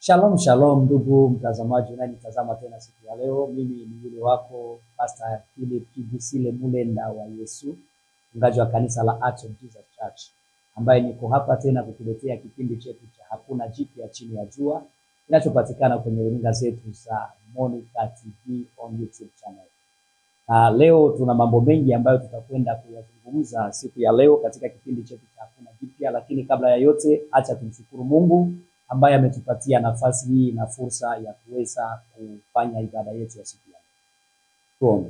Shalom shalom ndugu mtazamaji unanitazama tena siku ya leo. Mimi ni yule wako Pastor Philip Kibisile Mulenda wa Yesu, mchungaji wa kanisa la Acts of Jesus Church, ambaye niko hapa tena kukuletea kipindi chetu cha Hakuna Jipya Chini ya Jua, kinachopatikana kwenye runinga zetu za Monica TV on YouTube channel. Leo tuna mambo mengi ambayo tutakwenda kuyazungumza siku ya leo katika kipindi chetu cha Hakuna Jipya, lakini kabla ya yote acha tumshukuru Mungu ambaye ametupatia nafasi hii na fursa ya kuweza kufanya ibada yetu ya siku ya leo. Tuombe.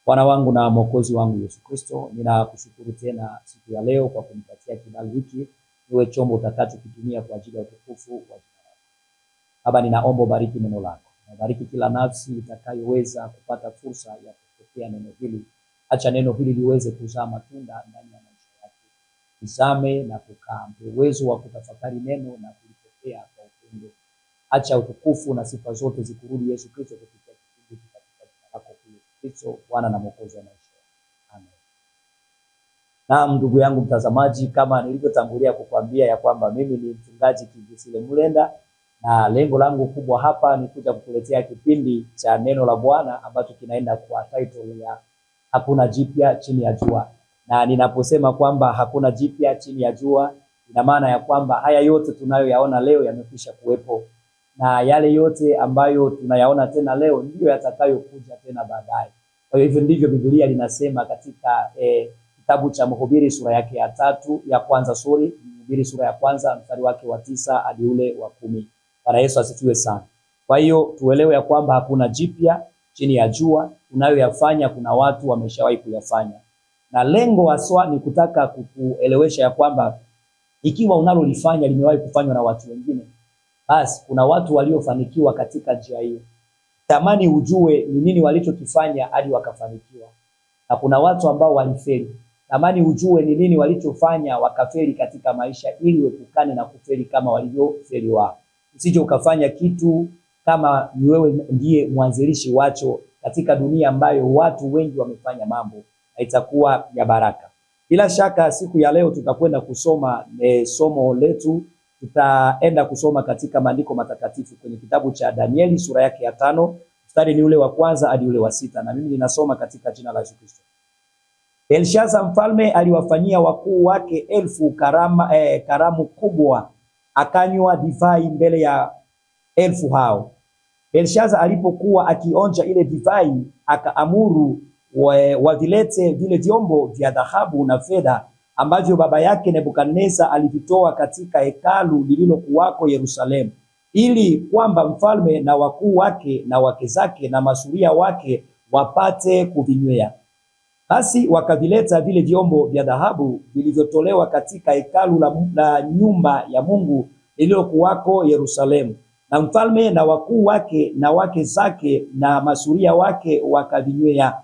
Bwana wangu na Mwokozi wangu Yesu Kristo, ninakushukuru tena siku ya leo kwa kunipatia kibali hiki niwe chombo utakachokitumia kwa ajili ya utukufu wa jina lako. Baba, ninaomba bariki neno lako. Bariki kila nafsi itakayoweza kupata fursa ya kupokea neno hili. Acha neno hili liweze kuzaa matunda ndani ya maisha yake. Izame na kukaa uwezo wa kutafakari neno na kulipokea kwa upendo. Acha utukufu na sifa zote zikurudi Yesu Kristo kupitia kipindi katika jina lako Yesu Kristo, Bwana na Mwokozi wa maisha. Amen. Na ndugu yangu mtazamaji, kama nilivyotangulia kukwambia ya kwamba mimi ni mchungaji Kibisile Mulenda, na lengo langu kubwa hapa ni kuja kukuletea kipindi cha neno la Bwana ambacho kinaenda kwa title ya Hakuna Jipya Chini ya Jua. Na ninaposema kwamba hakuna jipya chini ya jua, ina maana ya kwamba haya yote tunayoyaona leo yamekwisha kuwepo, na yale yote ambayo tunayaona tena leo ndio yatakayokuja tena baadaye. Kwa hivyo ndivyo Biblia linasema katika kitabu cha Mhubiri sura yake ya 3 Mhubiri sura ya 1 mstari wake wa 9 hadi ule wa 10. Bwana Yesu asifiwe sana. Kwa hiyo tuelewe ya kwamba hakuna jipya chini ya jua. Tunayoyafanya kuna watu wameshawahi kuyafanya. Na lengo haswa ni kutaka kukuelewesha ya kwamba ikiwa unalolifanya limewahi kufanywa na watu wengine, basi kuna watu waliofanikiwa katika njia hiyo. Tamani ujue ni nini walichokifanya hadi wakafanikiwa. Na kuna watu ambao walifeli. Tamani ujue ni nini walichofanya wakafeli katika maisha, ili uepukane na kufeli kama walivyofeli wao. Usije ukafanya kitu kama ni wewe ndiye mwanzilishi wacho katika dunia ambayo watu wengi wamefanya mambo, itakuwa ya baraka. Bila shaka siku ya leo tutakwenda kusoma somo letu. Tutaenda kusoma katika maandiko matakatifu kwenye kitabu cha Danieli sura yake ya 5 mstari ni ule wa 1 hadi ule wa 6, na mimi ninasoma katika jina la Yesu Kristo. Belshaza mfalme aliwafanyia wakuu wake 1000 karamu kubwa, akanywa divai mbele ya 1000 hao. Belshaza alipokuwa akionja ile divai, akaamuru wavilete vile vyombo vya dhahabu na fedha ambavyo baba yake Nebukadneza alivitoa katika hekalu lililokuwako Yerusalemu, ili kwamba mfalme na wakuu wake na wake zake na masuria wake wapate kuvinywea. Basi wakavileta vile vyombo vya dhahabu vilivyotolewa katika hekalu la nyumba ya Mungu lililokuwako Yerusalemu, na mfalme na wakuu wake na wake zake na masuria wake wakavinywea.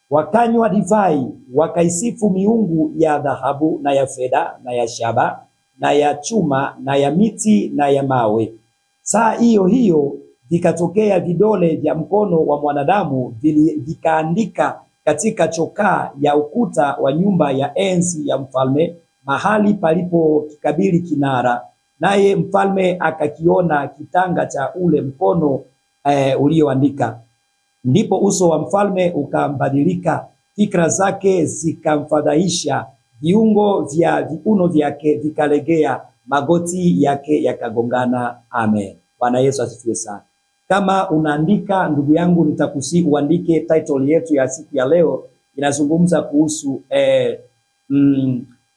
Wakanywa divai, wakaisifu miungu ya dhahabu na ya fedha na ya shaba na ya chuma na ya miti na ya mawe. Saa hiyo hiyo vikatokea vidole vya mkono wa mwanadamu, vikaandika katika chokaa ya ukuta wa nyumba ya enzi ya mfalme, mahali palipo kikabili kinara. Naye mfalme akakiona kitanga cha ule mkono ulioandika. Ndipo uso wa mfalme ukambadilika, fikra zake zikamfadhaisha, viungo vya viuno vyake vikalegea, magoti yake yakagongana. Amen. Bwana Yesu asifiwe sana. Kama unaandika ndugu yangu, nitakusi uandike title yetu ya siku ya leo. Inazungumza kuhusu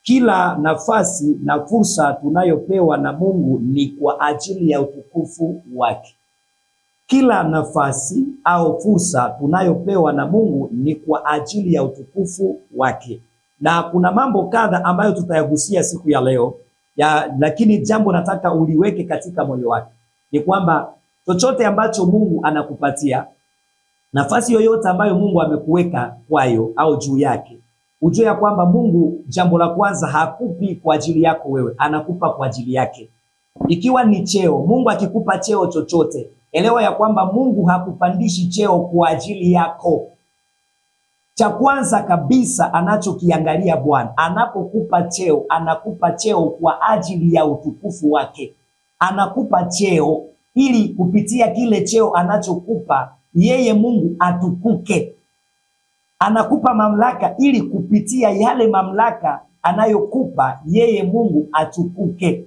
kila nafasi na fursa tunayopewa na Mungu ni kwa ajili ya utukufu wake. Kila nafasi au fursa tunayopewa na Mungu ni kwa ajili ya utukufu wake. Na kuna mambo kadha ambayo tutayagusia siku ya leo, lakini jambo nataka uliweke katika moyo wako ni kwamba chochote ambacho Mungu anakupatia, nafasi yoyote ambayo Mungu amekuweka kwayo au juu yake, ujue ya kwamba Mungu, jambo la kwanza, hakupi kwa ajili yako wewe, anakupa kwa ajili yake. Ikiwa ni cheo, Mungu akikupa cheo chochote, elewa ya kwamba Mungu hakupandishi cheo kwa ajili yako. Cha kwanza kabisa anachokiangalia Bwana, anapokupa cheo, anakupa cheo kwa ajili ya utukufu wake. anakupa cheo ili kupitia kile cheo anachokupa yeye Mungu atukuke. Anakupa mamlaka ili kupitia yale mamlaka anayokupa yeye Mungu atukuke.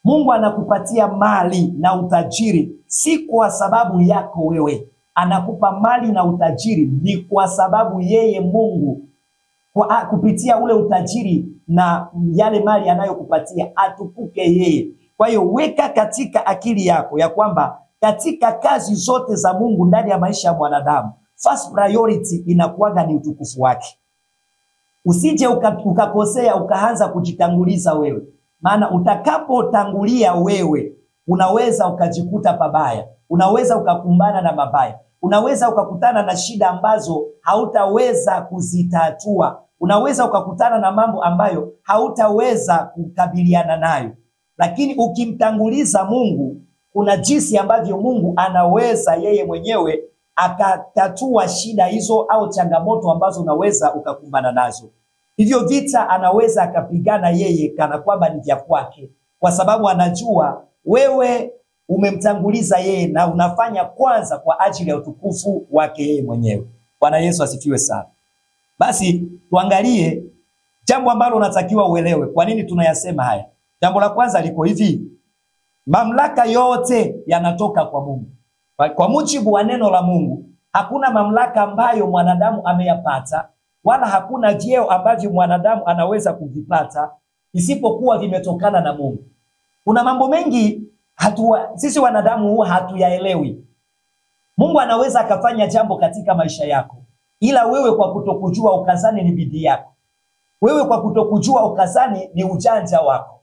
Mungu anakupatia mali na utajiri si kwa sababu yako wewe. Anakupa mali na utajiri ni kwa sababu yeye Mungu kupitia ule utajiri na yale mali anayokupatia atukuke yeye. Kwa hiyo weka katika akili yako ya kwamba katika kazi zote za Mungu ndani ya maisha ya mwanadamu, first priority inakuwaga ni utukufu wake. Usije ukakosea ukaanza kujitanguliza wewe. Maana utakapotangulia wewe, unaweza ukajikuta pabaya. Unaweza ukakumbana na mabaya. Unaweza ukakutana na shida ambazo hautaweza kuzitatua. Unaweza ukakutana na mambo ambayo hautaweza kukabiliana nayo. Lakini ukimtanguliza Mungu, kuna jinsi ambavyo Mungu anaweza yeye mwenyewe akatatua shida hizo au changamoto ambazo unaweza ukakumbana nazo. Hivyo vita anaweza akapigana yeye kana kwamba ni vya kwake, kwa sababu anajua wewe umemtanguliza yeye na unafanya kwanza kwa ajili ya utukufu wake yeye mwenyewe. Bwana Yesu asifiwe sana. Basi tuangalie jambo ambalo unatakiwa uelewe. Kwa nini tunayasema haya? Jambo la kwanza liko hivi: mamlaka yote yanatoka kwa Mungu. Kwa mujibu wa neno la Mungu, hakuna mamlaka ambayo mwanadamu ameyapata, wala hakuna vyeo ambavyo mwanadamu anaweza kuvipata isipokuwa vimetokana na Mungu. Kuna mambo mengi sisi wanadamu huwa hatuyaelewi. Mungu anaweza akafanya jambo katika maisha yako, ila wewe kwa kutokujua ukazani ni bidii yako. Wewe kwa kutokujua ukazani ni ujanja wako.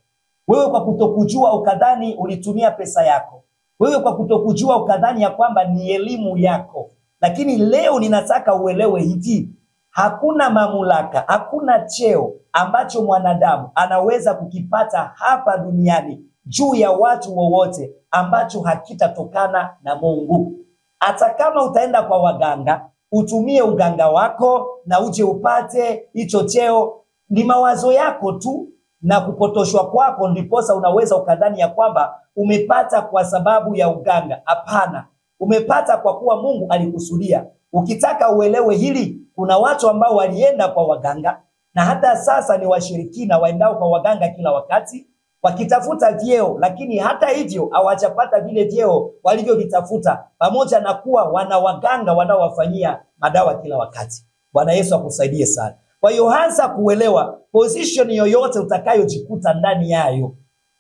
Wewe kwa kutokujua ukadhani ulitumia pesa yako. Wewe kwa kutokujua ukadhani ya kwamba ni elimu yako. Lakini leo ninataka uelewe hivi: hakuna mamlaka, hakuna cheo ambacho mwanadamu anaweza kukipata hapa duniani juu ya watu wowote ambacho hakitatokana na Mungu. Hata kama utaenda kwa waganga, utumie uganga wako na uje upate hicho cheo, ni mawazo yako tu na kupotoshwa kwako ndiposa unaweza ukadhani ya kwamba umepata kwa sababu ya uganga. Hapana, umepata kwa kuwa Mungu alikusudia. Ukitaka uelewe hili, kuna watu ambao walienda kwa waganga na hata sasa ni washirikina waendao kwa waganga kila wakati wakitafuta vyeo, lakini hata hivyo hawajapata vile vyeo walivyovitafuta, pamoja na kuwa wana waganga wanaowafanyia madawa kila wakati. Bwana Yesu akusaidie sana. Kwa hiyo hasa kuelewa position yoyote utakayojikuta ndani yayo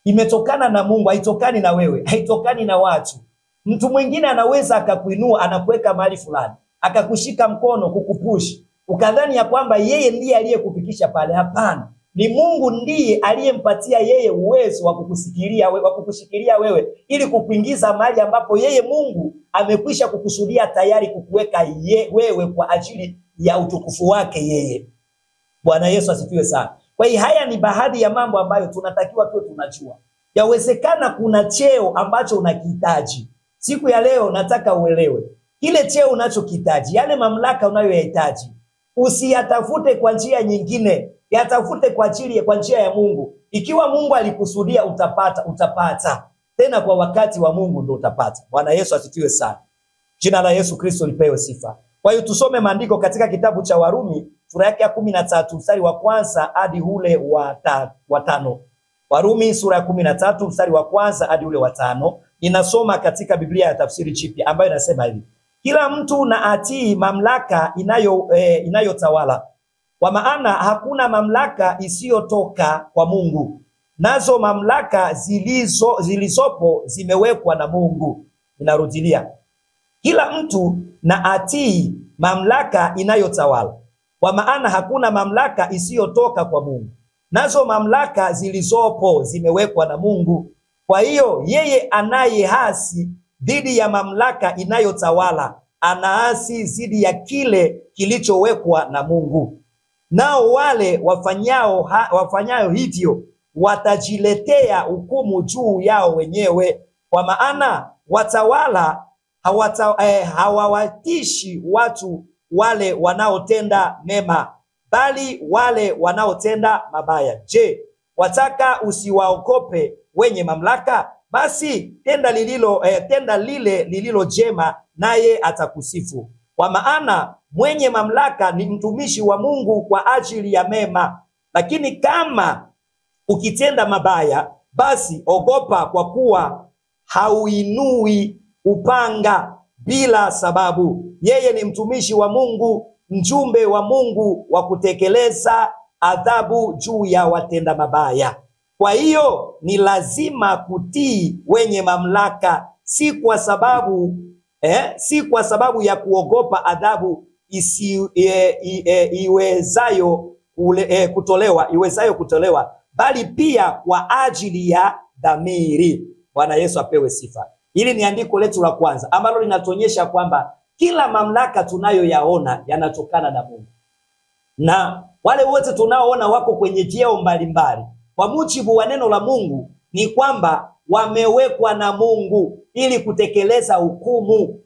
imetokana na Mungu, haitokani na wewe, haitokani na watu. Mtu mwingine anaweza akakuinua, anakuweka mahali fulani, akakushika mkono kukupush, ukadhani ya kwamba yeye ndiye aliyekufikisha pale. Hapana, ni Mungu ndiye aliyempatia yeye uwezo wa kukushikilia wewe ili kukuingiza mahali ambapo yeye Mungu amekwisha kukusudia tayari kukuweka wewe kwa ajili ya utukufu wake yeye. Bwana Yesu asifiwe sana. Kwa hiyo haya ni baadhi ya mambo ambayo tunatakiwa tuwe tunajua. Yawezekana kuna cheo ambacho unakihitaji. Siku ya leo nataka uelewe kile cheo unachokihitaji, yale mamlaka unayoyahitaji, usiyatafute kwa njia nyingine, yatafute kwa njia ya Mungu. Ikiwa Mungu alikusudia utapata. Tena kwa wakati wa Mungu ndio utapata. Bwana Yesu asifiwe sana. Jina la Yesu Kristo lipewe sifa. Kwa hiyo tusome maandiko katika kitabu cha Warumi sura yake ya 13 mstari wa kwanza hadi ule wa 5. Warumi sura ya 13 mstari wa kwanza hadi ule wa 5. Ninasoma katika Biblia ya tafsiri jipya ambayo inasema hivi: kila mtu na atii mamlaka inayotawala, kwa maana hakuna mamlaka isiyotoka kwa Mungu, nazo mamlaka zilizopo zimewekwa na Mungu. Ninarudilia: kila mtu na atii mamlaka inayotawala, kwa maana hakuna mamlaka isiyotoka kwa Mungu, nazo mamlaka zilizopo zimewekwa na Mungu. Kwa hiyo yeye anayehasi dhidi ya mamlaka inayotawala anaasi dhidi ya kile kilichowekwa na Mungu. Nao wale wafanyayo hivyo watajiletea hukumu juu yao wenyewe, kwa maana watawala hawawatishi watu wale wanaotenda mema, bali wale wanaotenda mabaya. Je, wataka usiwaogope wenye mamlaka? basi tenda lile lililo jema, naye atakusifu. Kwa maana mwenye mamlaka ni mtumishi wa Mungu kwa ajili ya mema. Lakini kama ukitenda mabaya, basi ogopa, kwa kuwa hauinui upanga bila sababu. Yeye ni mtumishi wa Mungu, mjumbe wa Mungu wa kutekeleza adhabu juu ya watenda mabaya. Kwa hiyo ni lazima kutii wenye mamlaka, si kwa sababu ya kuogopa adhabu iwezayo kutolewa, bali pia kwa ajili ya dhamiri. Bwana Yesu apewe sifa. Hili ni andiko letu la kwanza ambalo linatuonyesha kwamba kila mamlaka tunayoyaona yanatokana na Mungu. Na wale wote tunaoona wako kwenye vyeo mbalimbali, kwa mujibu wa neno la Mungu ni kwamba wamewekwa na Mungu ili kutekeleza hukumu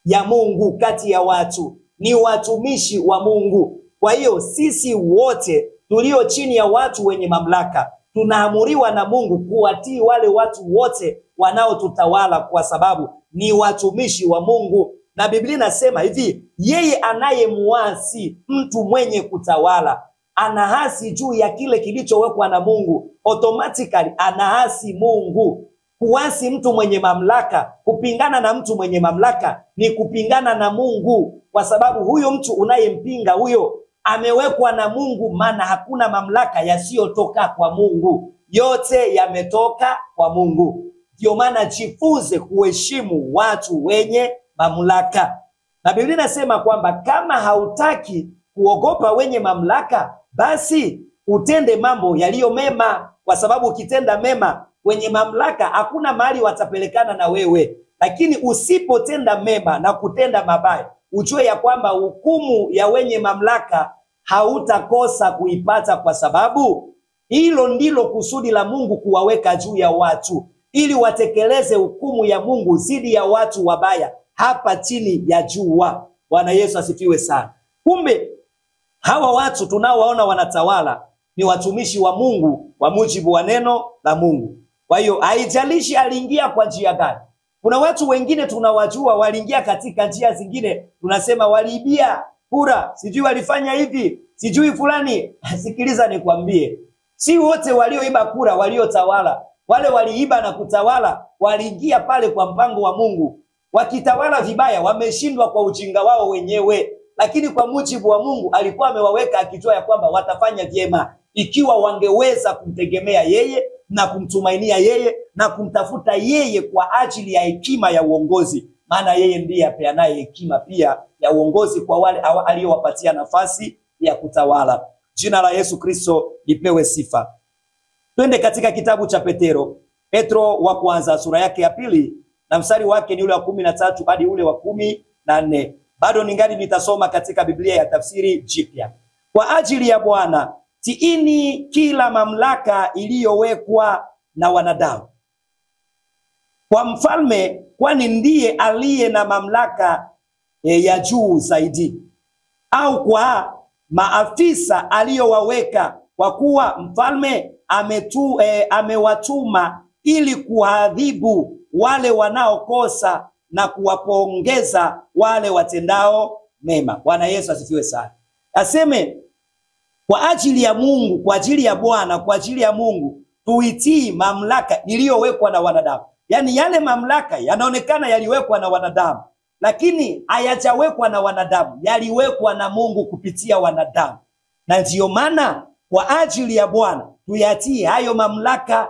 ya Mungu kati ya watu. Ni watumishi wa Mungu. Kwa hiyo sisi wote tulio chini ya watu wenye mamlaka tunaamuriwa na Mungu kuwatii wale watu wote wanaotutawala, kwa sababu ni watumishi wa Mungu. Na Biblia inasema hivi, yeye anayemuasi mtu mwenye kutawala anahasi juu ya kile kilichowekwa na Mungu. Automatically anahasi Mungu. Kuasi mtu mwenye mamlaka, kupingana na mtu mwenye mamlaka ni kupingana na Mungu, kwa sababu huyo mtu unayempinga huyo amewekwa na Mungu, maana hakuna mamlaka yasiyotoka kwa Mungu. Yote yametoka kwa Mungu. Ndio maana jifunze kuheshimu watu wenye mamlaka. Na Biblia inasema kwamba kama hautaki kuogopa wenye mamlaka, basi utende mambo yaliyo mema, kwa sababu ukitenda mema wenye mamlaka hakuna mahali watapelekana na wewe. Lakini usipotenda mema na kutenda mabaya, ujue ya kwamba hukumu ya wenye mamlaka hautakosa kuipata, kwa sababu hilo ndilo kusudi la Mungu, kuwaweka juu ya watu ili watekeleze hukumu ya Mungu dhidi ya watu wabaya hapa chini ya jua. Bwana Yesu asifiwe sana. Kumbe hawa watu tunaowaona wanatawala ni watumishi wa Mungu wa mujibu wa neno la Mungu. Kwa hiyo haijalishi aliingia kwa njia gani. Kuna watu wengine tunawajua waliingia katika njia zingine, tunasema waliibia kura, sijui walifanya hivi, sijui fulani. Sikiliza nikwambie, si wote walioiba kura waliotawala. Wale waliiba na kutawala waliingia pale kwa mpango wa Mungu. Wakitawala vibaya wameshindwa kwa ujinga wao wenyewe, lakini kwa mujibu wa Mungu alikuwa amewaweka akijua ya kwamba watafanya vyema ikiwa wangeweza kumtegemea yeye na kumtumainia yeye na kumtafuta yeye kwa ajili ya hekima ya uongozi, maana yeye ndiye apeanaye hekima pia ya uongozi kwa wale aliowapatia nafasi ya kutawala. Jina la Yesu Kristo lipewe sifa. Twende katika kitabu cha Petro wa kwanza sura yake ya 2 na mstari wake ni ule wa 13 hadi ule wa 14. Bado ningali nitasoma katika Biblia ya tafsiri jipya. Kwa ajili ya Bwana tiini kila mamlaka iliyowekwa na wanadamu, kwa mfalme, kwani ndiye aliye na mamlaka ya juu zaidi, au kwa maafisa aliyowaweka, kwa kuwa mfalme amewatuma ili kuadhibu wale wanaokosa na kuwapongeza wale watendao mema. Bwana Yesu asifiwe sana. Aseme kwa ajili ya Mungu, kwa ajili ya Bwana, kwa ajili ya Mungu tuitii mamlaka iliyowekwa na wanadamu. Yaani yale mamlaka yanaonekana yaliwekwa na wanadamu, lakini hayajawekwa na wanadamu, yaliwekwa na Mungu kupitia wanadamu. Na ndiyo maana kwa ajili ya Bwana tuyatii hayo mamlaka.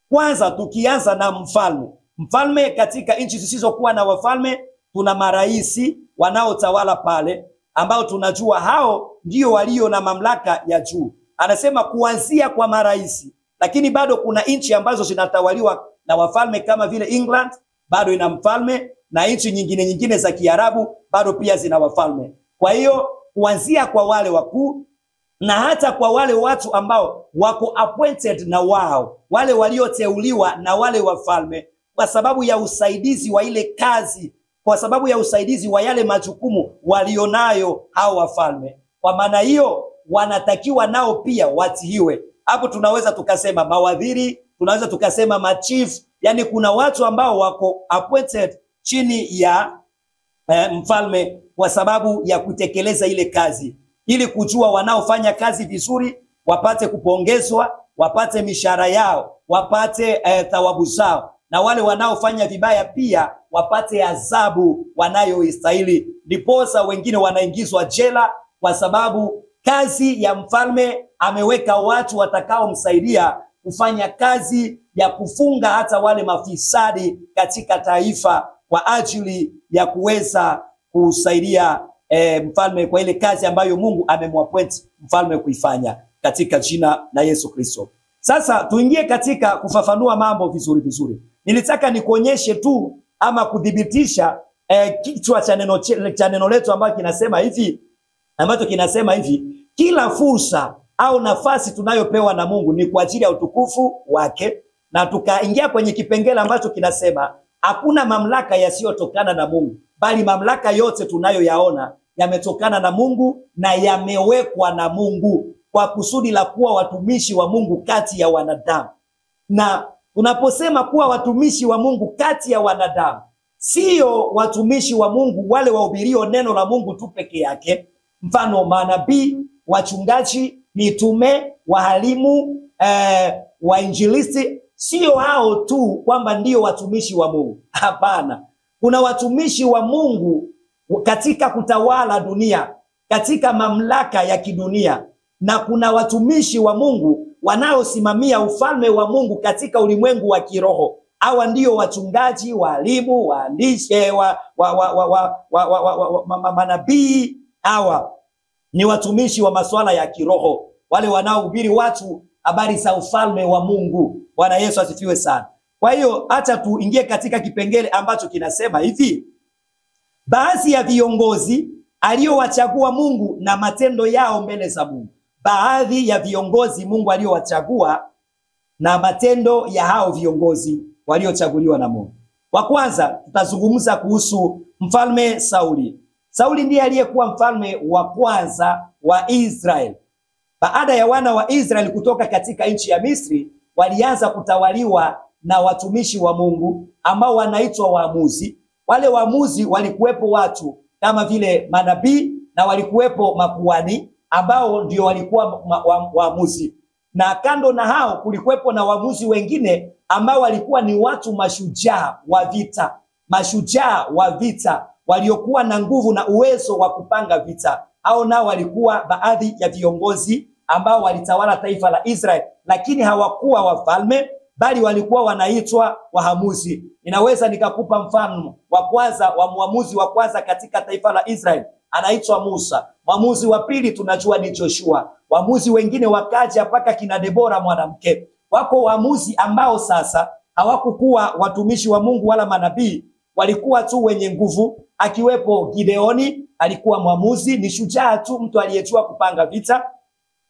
Kwanza tukianza na mfalme. Mfalme katika nchi zisizokuwa na wafalme tuna maraisi wanaotawala pale, ambao tunajua hao ndio walio na mamlaka ya juu. Anasema kuanzia kwa maraisi, lakini bado kuna nchi ambazo zinatawaliwa na wafalme kama vile England bado ina mfalme, na nchi nyingine za Kiarabu bado pia zina wafalme. Kwa hiyo kuanzia kwa wale wakuu na hata kwa wale watu ambao wako appointed na wao, wale walioteuliwa na wale wafalme kwa sababu ya usaidizi wa ile kazi, kwa sababu ya usaidizi wa yale majukumu walionayo hao wafalme. Kwa maana hiyo wanatakiwa nao pia watiiwe. Hapo tunaweza tukasema mawaziri, tunaweza tukasema machief, Yani kuna watu ambao wako appointed chini ya mfalme kwa sababu ya kutekeleza ile kazi, ili kujua wanaofanya kazi vizuri wapate kupongezwa, wapate mishahara yao, wapate thawabu zao, na wale wanaofanya vibaya pia wapate adhabu wanayoistahili. Ndiposa wengine wanaingizwa jela kwa sababu kazi ya mfalme ameweka watu watakaomsaidia kufanya kazi ya kufunga hata wale mafisadi katika taifa, kwa ajili ya kuweza kusaidia mfalme kwa ile kazi ambayo Mungu amemwappoint mfalme kuifanya, katika jina la Yesu Kristo. Sasa tuingie katika kufafanua mambo vizuri. Nilitaka nikuonyeshe tu ama kudhibitisha kichwa cha neno letu ambacho kinasema hivi, kila fursa au nafasi tunayopewa na Mungu ni kwa ajili ya utukufu wake. Na tukaingia kwenye kipengele ambacho kinasema hakuna mamlaka yasiyotokana na Mungu, bali mamlaka yote tunayoyaona yametokana na Mungu na yamewekwa na Mungu kwa kusudi la kuwa watumishi wa Mungu kati ya wanadamu. Na tunaposema kuwa watumishi wa Mungu kati ya wanadamu, sio watumishi wa Mungu wale wahubirio neno la Mungu tu peke yake, mfano manabii, wachungaji, mitume, wahalimu, wainjilisti. Sio hao tu kwamba ndio watumishi wa Mungu. Hapana. Kuna watumishi wa Mungu katika kutawala dunia, katika mamlaka ya kidunia, na kuna watumishi wa Mungu wanaosimamia ufalme wa Mungu katika ulimwengu wa kiroho. Hawa ndio wachungaji, walimu, waandishi, manabii. Hawa ni watumishi wa masuala ya kiroho, wale wanaohubiri watu habari za ufalme wa Mungu. Bwana Yesu asifiwe sana. Kwa hiyo acha tuingie katika kipengele ambacho kinasema hivi: baadhi ya viongozi aliowachagua Mungu na matendo yao mbele za Mungu. Baadhi ya viongozi Mungu aliowachagua na matendo ya hao viongozi waliochaguliwa na Mungu. Wa kwanza tutazungumza kuhusu mfalme Sauli. Sauli ndiye aliyekuwa mfalme wa kwanza wa Israeli. Baada ya wana wa Israeli kutoka katika nchi ya Misri, walianza kutawaliwa na watumishi wa Mungu ambao wanaitwa waamuzi. Wale waamuzi walikuwepo watu kama vile manabii, na walikuwepo makuhani ambao ndio walikuwa waamuzi. Na kando na hao kulikuwepo na waamuzi wengine ambao walikuwa ni watu mashujaa wa vita. Mashujaa wa vita waliokuwa na nguvu na uwezo wa kupanga vita. Hao nao walikuwa baadhi ya viongozi ambao walitawala taifa la Israeli, lakini hawakuwa wafalme, bali walikuwa wanaitwa waamuzi. Ninaweza nikakupa mfano wa kwanza wa muamuzi wa kwanza katika taifa la Israeli, anaitwa Musa. Mwamuzi wa pili tunajua ni Joshua. Waamuzi wengine wakaja mpaka kina Debora mwanamke. Wako waamuzi ambao sasa hawakukuwa watumishi wa Mungu wala manabii, walikuwa tu wenye nguvu. Akiwepo Gideoni, alikuwa mwamuzi, ni shujaa tu, mtu aliyejua kupanga vita,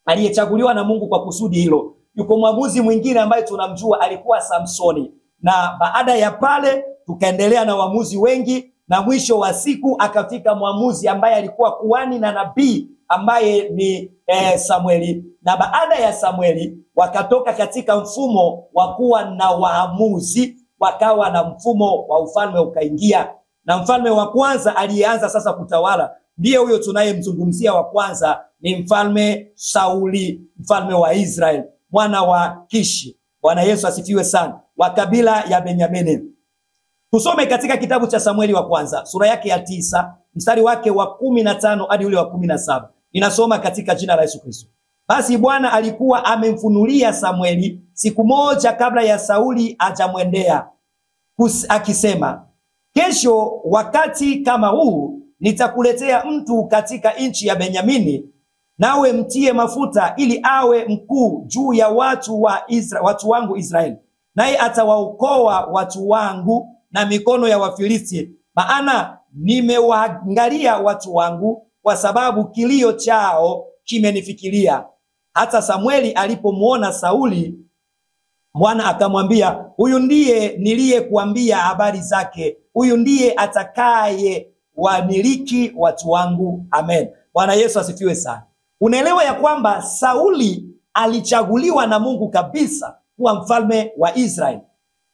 aliyechaguliwa na Mungu kwa kusudi hilo. Yuko mwamuzi mwingine ambaye tunamjua, alikuwa Samsoni. Na baada ya pale tukaendelea na waamuzi wengi, na mwisho wa siku akafika mwamuzi ambaye alikuwa kuhani na nabii ambaye ni Samueli. Na baada ya Samueli wakatoka katika mfumo wa kuwa na waamuzi, wakawa na mfumo wa ufalme ukaingia. Na mfalme wa kwanza aliyeanza sasa kutawala ndiye huyo tunayemzungumzia. Wa kwanza ni mfalme Sauli, mfalme wa Israeli, mwana wa Kishi. Bwana Yesu asifiwe sana, wa kabila ya Benyamini. Tusome katika kitabu cha Samueli wa kwanza, sura yake ya 9, mstari wake wa 15 hadi ule wa 17. Ninasoma katika jina la Yesu Kristo. Basi Bwana alikuwa amemfunulia Samueli siku moja kabla ya Sauli hajamwendea, akisema, kesho wakati kama huu nitakuletea mtu katika nchi ya Benyamini, nawe mtie mafuta ili awe mkuu juu ya watu wangu Israeli, naye atawaokoa watu wangu na mikono ya Wafilisti, maana nimewaangalia watu wangu, kwa sababu kilio chao kimenifikiria. Hata Samueli alipomuona Sauli, Bwana akamwambia, huyu ndiye niliyekuambia habari zake, huyu ndiye atakaye wamiliki watu wangu. Amen. Bwana Yesu asifiwe sana. Unaelewa ya kwamba Sauli alichaguliwa na Mungu kabisa kuwa mfalme wa Israeli.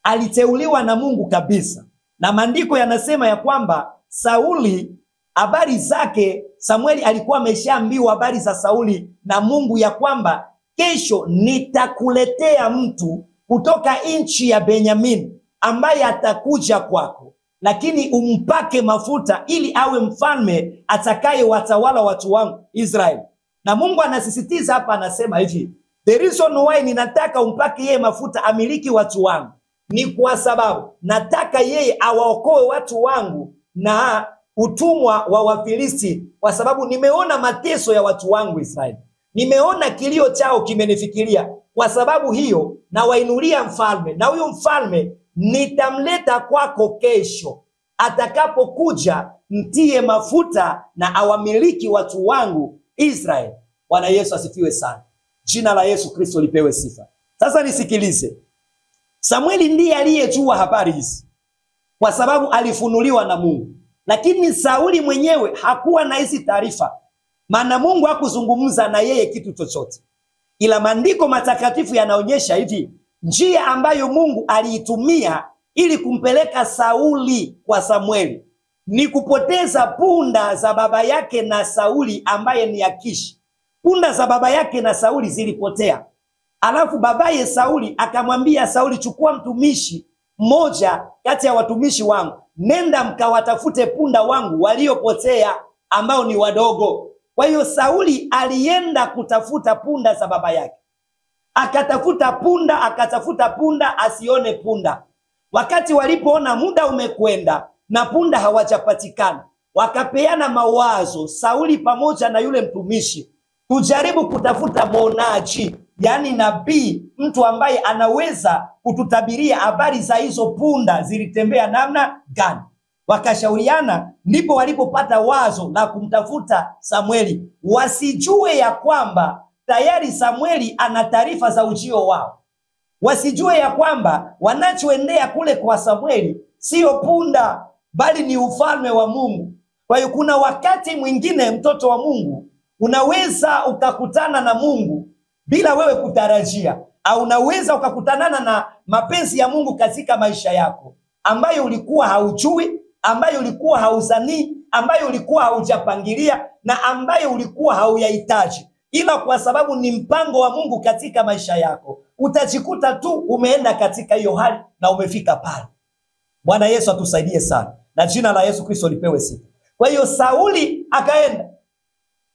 aliteuliwa na Mungu kabisa. Na maandiko yanasema ya kwamba Sauli, habari zake, Samueli alikuwa ameshaambiwa habari za Sauli na Mungu ya kwamba kesho nitakuletea mtu kutoka nchi ya Benyamini ambaye atakuja kwako, lakini umpake mafuta ili awe mfalme atakaye watawala watu wangu Israeli. Na Mungu anasisitiza hapa, anasema hivi, the reason why ninataka umpake yeye mafuta amiliki watu wangu ni kwa sababu nataka yeye awaokoe watu wangu na utumwa wa Wafilisti, kwa sababu nimeona mateso ya watu wangu Israeli. Nimeona kilio chao kimenifikiria. Kwa sababu hiyo na wainulia mfalme, na huyo mfalme nitamleta kwako kesho. Atakapokuja mtie mafuta na awamiliki watu wangu Israeli. Bwana Yesu asifiwe sana. Jina la Yesu Kristo lipewe sifa. Sasa nisikilize. Samueli ndiye aliyejua habari hizi, kwa sababu alifunuliwa na Mungu. Lakini Sauli mwenyewe hakuwa na hizi taarifa, maana Mungu hakuzungumza na yeye kitu chochote. Ila maandiko matakatifu yanaonyesha hivi, njia ambayo Mungu aliitumia ili kumpeleka Sauli kwa Samueli ni kupoteza punda za baba yake na Sauli ambaye ni Akishi. Punda za baba yake na Sauli zilipotea. Alafu babaye Sauli akamwambia Sauli, chukua mtumishi mmoja kati ya watumishi wangu, nenda mkawatafute punda wangu waliopotea ambao ni wadogo. Kwa hiyo Sauli alienda kutafuta punda za baba yake. Akatafuta punda asione punda. Wakati walipoona muda umekwenda na punda hawajapatikana, wakapeana mawazo Sauli pamoja na yule mtumishi, tujaribu kutafuta mwonaji, yani nabii, mtu ambaye anaweza kututabiria habari za hizo punda zilitembea namna gani. Wakashauriana, ndipo walipopata wazo la kumtafuta Samueli, wasijue ya kwamba tayari Samueli ana taarifa za ujio wao. Wasijue ya kwamba wanachoendea kule kwa Samueli sio punda, bali ni ufalme wa Mungu. Kwa hiyo kuna wakati mwingine, mtoto wa Mungu, unaweza ukakutana na Mungu bila wewe kutarajia, au unaweza ukakutanana na mapenzi ya Mungu katika maisha yako ambayo ulikuwa haujui, ambayo ulikuwa hauzanii, ambayo ulikuwa haujapangilia, na ambayo ulikuwa hauyahitaji. Ila kwa sababu ni mpango wa Mungu katika maisha yako, utajikuta tu umeenda katika hiyo hali na umefika pale. Bwana Yesu atusaidie sana, na jina la Yesu Kristo lipewe sifa. Kwa hiyo Sauli akaenda.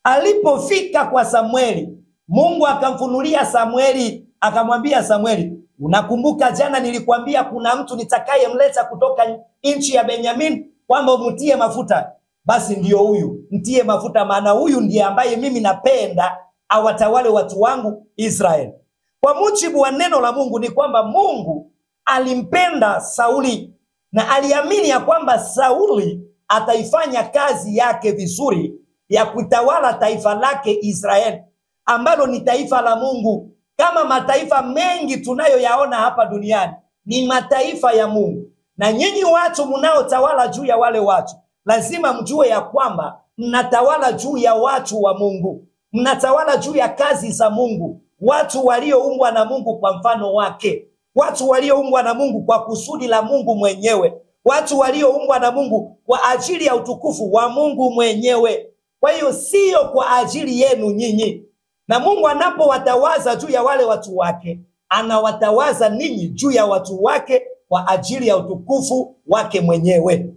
Alipofika kwa Samueli, Mungu akamfunulia Samueli, akamwambia Samueli, unakumbuka jana nilikwambia kuna mtu nitakayemleta kutoka nchi ya Benyamini kwamba umtie mafuta? Basi ndio huyu, mtie mafuta, maana huyu ndiye ambaye mimi napenda awatawale watu wangu Israeli. Kwa mujibu wa neno la Mungu ni kwamba Mungu alimpenda Sauli na aliamini ya kwamba Sauli ataifanya kazi yake vizuri ya kutawala taifa lake Israeli, ambalo ni taifa la Mungu. Kama mataifa mengi tunayoyaona hapa duniani ni mataifa ya Mungu, na nyinyi watu mnaotawala juu ya wale watu, lazima mjue ya kwamba mnatawala juu ya watu wa Mungu, mnatawala juu ya kazi za Mungu, watu walioumbwa na Mungu kwa mfano wake, watu walioumbwa na Mungu kwa kusudi la Mungu mwenyewe, watu walioumbwa na Mungu kwa ajili ya utukufu wa Mungu mwenyewe. Kwa hiyo sio kwa ajili yenu nyinyi. Na Mungu anapowatawaza juu ya wale watu wake, anawatawaza ninyi juu ya watu wake kwa ajili ya utukufu wake mwenyewe.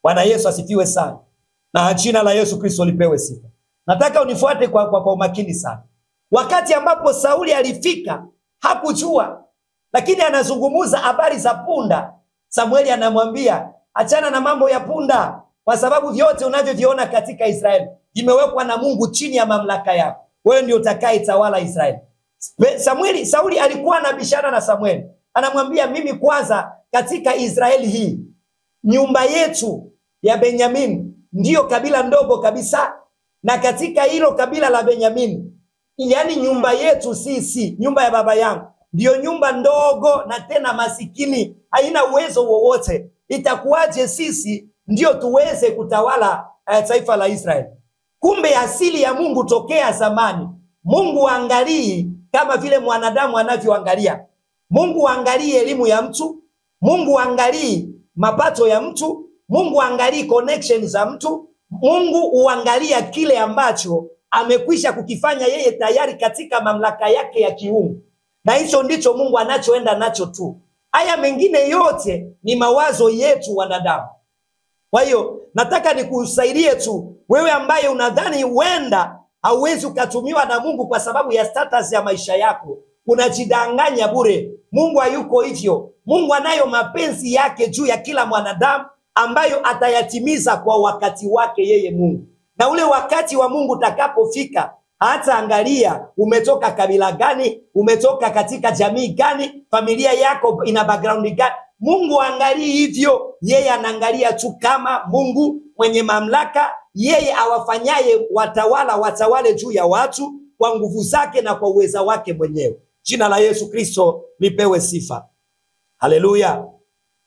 Bwana Yesu asifiwe sana, na jina la Yesu Kristo lipewe sifa. Nataka unifuate kwa umakini sana. Wakati ambapo Sauli alifika, hakujua, lakini anazungumuza habari za punda. Samueli anamwambia, achana na mambo ya punda, kwa sababu vyote unavyoviona katika Israeli vimewekwa na Mungu chini ya mamlaka yako. Wewe ndio utakayetawala Israeli. Sauli alikuwa na bishara na Samueli. Anamwambia, mimi kwanza katika Israeli hii, nyumba yetu ya Benyamini ndiyo kabila ndogo kabisa, na katika hilo kabila la Benyamini, yani nyumba yetu sisi, nyumba ya baba yangu, ndiyo nyumba ndogo na tena masikini, haina uwezo wowote. Itakuwaje sisi ndio tuweze kutawala taifa la Israeli? Kumbe asili ya Mungu tokea zamani, Mungu angalii kama vile mwanadamu anavyoangalia. Mungu angalii elimu ya mtu, Mungu angalii mapato ya mtu, Mungu angalii connection za mtu. Mungu uangalia kile ambacho amekwisha kukifanya yeye tayari katika mamlaka yake ya kiungu. Na hicho ndicho Mungu anachoenda nacho tu. Haya mengine yote ni mawazo yetu wanadamu. Kwa hiyo nataka nikusaidie tu wewe ambaye unadhani huenda hauwezi ukatumiwa na Mungu kwa sababu ya status ya maisha yako. Unajidanganya bure. Mungu hayuko hivyo. Mungu anayo mapenzi yake juu ya kila mwanadamu ambayo atayatimiza kwa wakati wake yeye Mungu. Na ule wakati wa Mungu utakapofika, hata angalia umetoka kabila gani, umetoka katika jamii gani, familia yako ina background gani. Mungu angalii hivyo. Yeye anaangalia tu kama Mungu mwenye mamlaka, yeye awafanyaye watawale juu ya watu kwa nguvu zake na kwa uweza wake mwenyewe. Jina la Yesu Kristo lipewe sifa. Haleluya.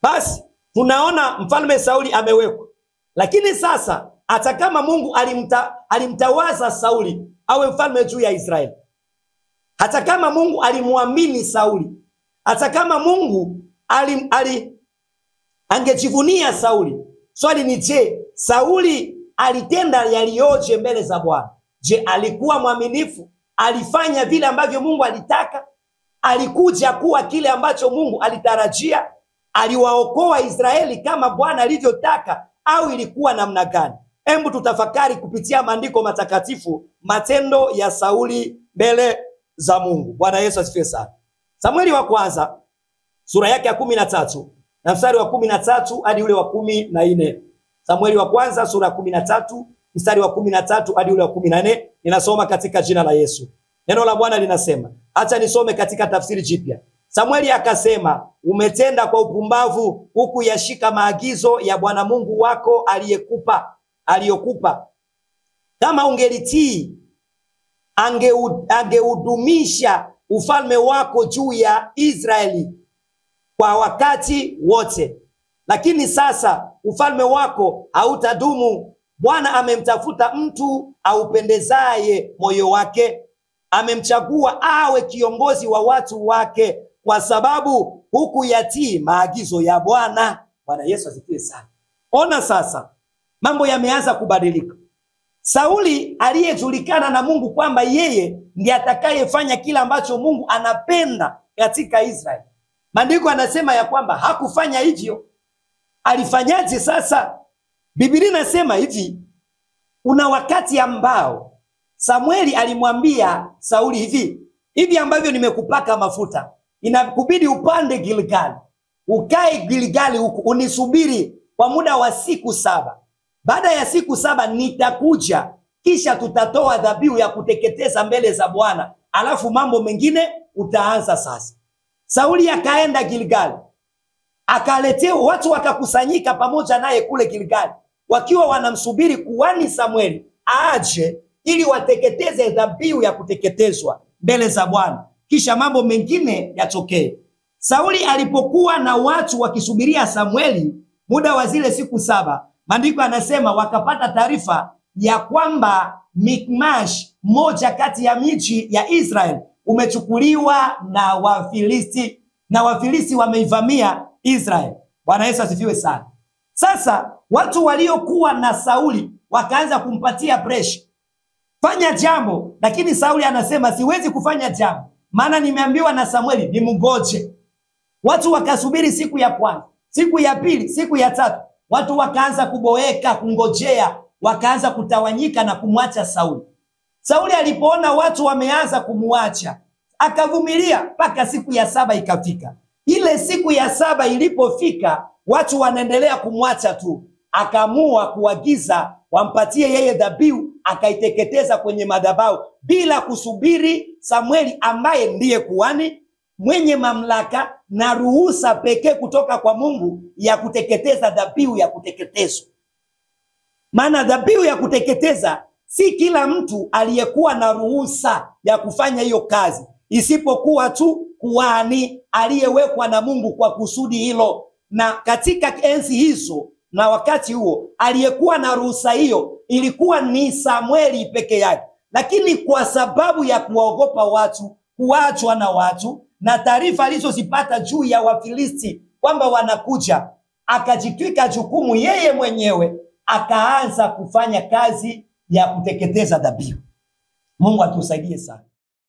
Basi tunaona mfalme Sauli amewekwa. Lakini sasa hata kama Mungu alimtawaza Sauli awe mfalme juu ya Israeli, hata kama Mungu alimwamini Sauli, hata kama Mungu angejivunia Sauli, swali ni je, Sauli alitenda yaliyoje mbele za Bwana? Je, alikuwa mwaminifu? Alifanya vile ambavyo Mungu alitaka? Alikuja kuwa kile ambacho Mungu alitarajia? Aliwaokoa Israeli kama Bwana alivyotaka, au ilikuwa namna gani? Hebu tutafakari kupitia maandiko matakatifu matendo ya Sauli mbele za Mungu. Bwana Yesu asifiwe sana. Samueli wa kwanza sura yake ya 13 na mstari wa 13 hadi ule wa 14. Samueli wa kwanza sura ya 13 mstari wa 13 hadi ule wa 14. Ninasoma katika jina la Yesu. Neno la Bwana linasema, acha nisome katika tafsiri jipya. Samueli akasema, umetenda kwa upumbavu huku yashika maagizo ya Bwana Mungu wako aliyokupa. Kama ungelitii, angeudumisha ufalme wako juu ya Israeli kwa wakati wote. Lakini sasa ufalme wako hautadumu. Bwana amemtafuta mtu aupendezaye moyo wake, amemchagua awe kiongozi wa watu wake, kwa sababu huku yatii maagizo ya Bwana. Bwana Yesu asifiwe sana. Ona sasa mambo yameanza kubadilika. Sauli aliyejulikana na Mungu kwamba yeye ndiye atakayefanya kila ambacho Mungu anapenda katika Israeli, maandiko anasema ya kwamba hakufanya hivyo. Alifanyaje sasa? Biblia inasema hivi, una wakati ambao Samueli alimwambia Sauli hivi ambavyo nimekupaka mafuta, inakubidi upande Gilgali, ukae Gilgali huku unisubiri kwa muda wa siku 7. Baada ya siku 7 nitakuja, kisha tutatoa dhabihu ya kuteketeza mbele za Bwana, alafu mambo mengine utaanza sasa. Sauli akaenda Gilgali, akaletea watu wakakusanyika pamoja naye kule Gilgali, wakiwa wanamsubiri kuhani Samueli aje ili wateketeze dhabihu ya kuteketezwa mbele za Bwana, kisha mambo mengine yatokee. Sauli alipokuwa na watu wakisubiria Samueli muda wa zile siku 7, maandiko anasema wakapata taarifa ya kwamba Mikmash, moja kati ya miji ya Israeli, umechukuliwa na Wafilisti, na Wafilisti wameivamia Israeli. Bwana Yesu asifiwe sana. Sasa watu waliokuwa na Sauli wakaanza kumpatia pressure, fanya jambo. Lakini Sauli anasema siwezi kufanya jambo, maana nimeambiwa na Samueli nimngoje. Watu wakasubiri siku ya kwanza, siku ya pili, siku ya tatu. Watu wakaanza kuboeka, kungojea, wakaanza kutawanyika na kumwacha Sauli. Sauli alipoona watu wameanza kumuacha, akavumilia mpaka siku ya 7 ikafika. Ile siku ya 7 ilipofika, watu wanaendelea kumwacha tu, akaamua kuagiza wampatie yeye dhabihu, akaiteketeza kwenye madhabahu bila kusubiri Samueli ambaye ndiye kuhani mwenye mamlaka na ruhusa pekee kutoka kwa Mungu ya kuteketeza dhabihu ya kuteketezwa. Maana dhabihu ya kuteketeza si kila mtu aliyekuwa na ruhusa ya kufanya hiyo kazi, isipokuwa tu kuhani aliyewekwa na Mungu kwa kusudi hilo. Na katika enzi hizo na wakati huo aliyekuwa na ruhusa hiyo ilikuwa ni Samueli peke yake. Lakini kwa sababu ya kuwaogopa watu, kuachwa na watu, na taarifa alizozipata juu ya Wafilisti kwamba wanakuja, akajitwika jukumu yeye mwenyewe, akaanza kufanya kazi ya kuteketeza dhabihu. Mungu atusaidie sana.